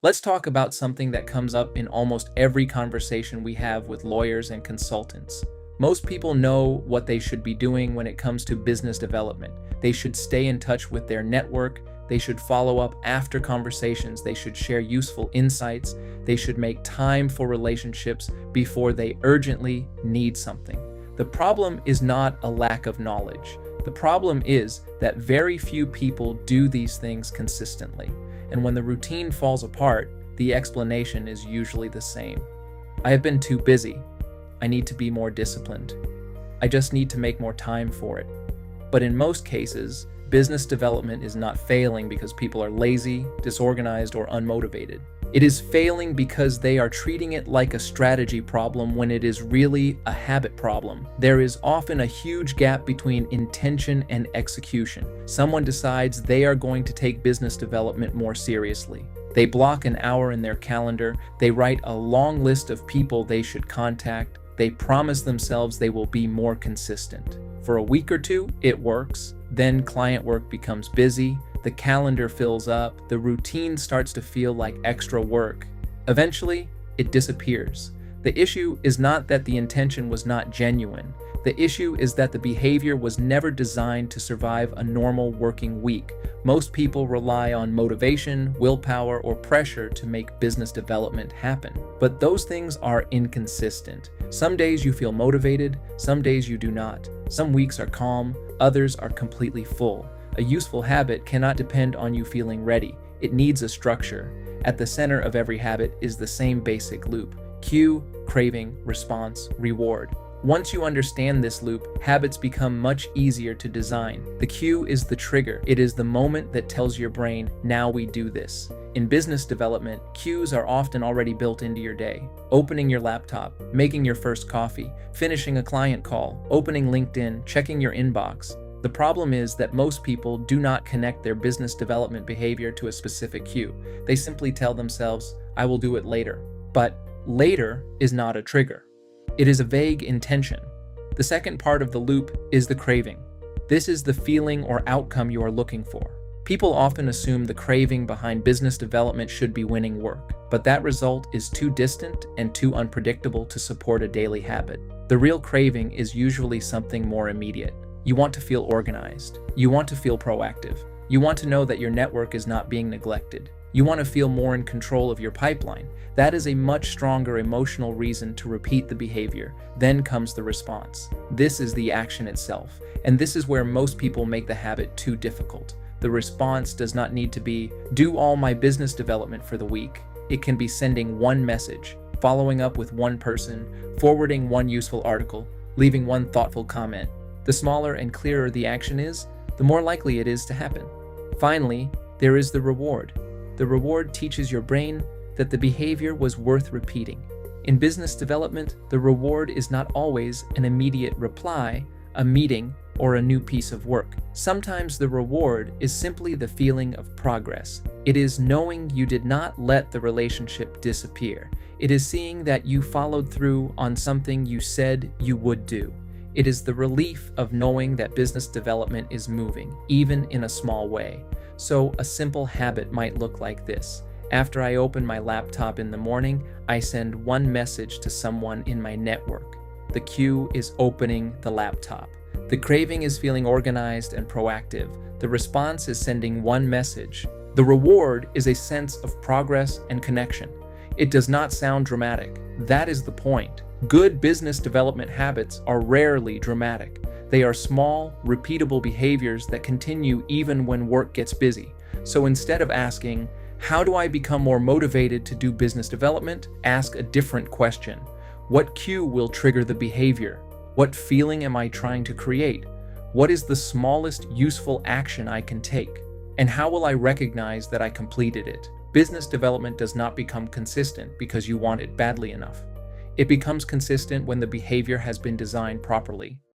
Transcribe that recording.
Let's talk about something that comes up in almost every conversation we have with lawyers and consultants. Most people know what they should be doing when it comes to business development. They should stay in touch with their network, they should follow up after conversations, they should share useful insights, they should make time for relationships before they urgently need something. The problem is not a lack of knowledge. The problem is that very few people do these things consistently. And when the routine falls apart, the explanation is usually the same. I have been too busy. I need to be more disciplined. I just need to make more time for it. But in most cases, business development is not failing because people are lazy, disorganized, or unmotivated. It is failing because they are treating it like a strategy problem when it is really a habit problem. There is often a huge gap between intention and execution. Someone decides they are going to take business development more seriously. They block an hour in their calendar, they write a long list of people they should contact, they promise themselves they will be more consistent. For a week or two, it works. Then client work becomes busy, the calendar fills up, the routine starts to feel like extra work. Eventually, it disappears. The issue is not that the intention was not genuine. The issue is that the behavior was never designed to survive a normal working week. Most people rely on motivation, willpower, or pressure to make business development happen. But those things are inconsistent. Some days you feel motivated, some days you do not. Some weeks are calm, others are completely full. A useful habit cannot depend on you feeling ready. It needs a structure. At the center of every habit is the same basic loop: cue, craving, response, reward. Once you understand this loop, habits become much easier to design. The cue is the trigger. It is the moment that tells your brain, now we do this. In business development, cues are often already built into your day. Opening your laptop, making your first coffee, finishing a client call, opening LinkedIn, checking your inbox. The problem is that most people do not connect their business development behavior to a specific cue. They simply tell themselves, I will do it later. But later is not a trigger. It is a vague intention. The second part of the loop is the craving. This is the feeling or outcome you are looking for. People often assume the craving behind business development should be winning work, but that result is too distant and too unpredictable to support a daily habit. The real craving is usually something more immediate. You want to feel organized. You want to feel proactive. You want to know that your network is not being neglected. You want to feel more in control of your pipeline. That is a much stronger emotional reason to repeat the behavior. Then comes the response. This is the action itself, and this is where most people make the habit too difficult. The response does not need to be, do all my business development for the week. It can be sending one message, following up with one person, forwarding one useful article, leaving one thoughtful comment. The smaller and clearer the action is, the more likely it is to happen. Finally, there is the reward. The reward teaches your brain that the behavior was worth repeating. In business development, the reward is not always an immediate reply, a meeting, or a new piece of work. Sometimes the reward is simply the feeling of progress. It is knowing you did not let the relationship disappear. It is seeing that you followed through on something you said you would do. It is the relief of knowing that business development is moving, even in a small way. So a simple habit might look like this. After I open my laptop in the morning, I send one message to someone in my network. The cue is opening the laptop. The craving is feeling organized and proactive. The response is sending one message. The reward is a sense of progress and connection. It does not sound dramatic. That is the point. Good business development habits are rarely dramatic. They are small, repeatable behaviors that continue even when work gets busy. So instead of asking, how do I become more motivated to do business development? Ask a different question. What cue will trigger the behavior? What feeling am I trying to create? What is the smallest useful action I can take? And how will I recognize that I completed it? Business development does not become consistent because you want it badly enough. It becomes consistent when the behavior has been designed properly.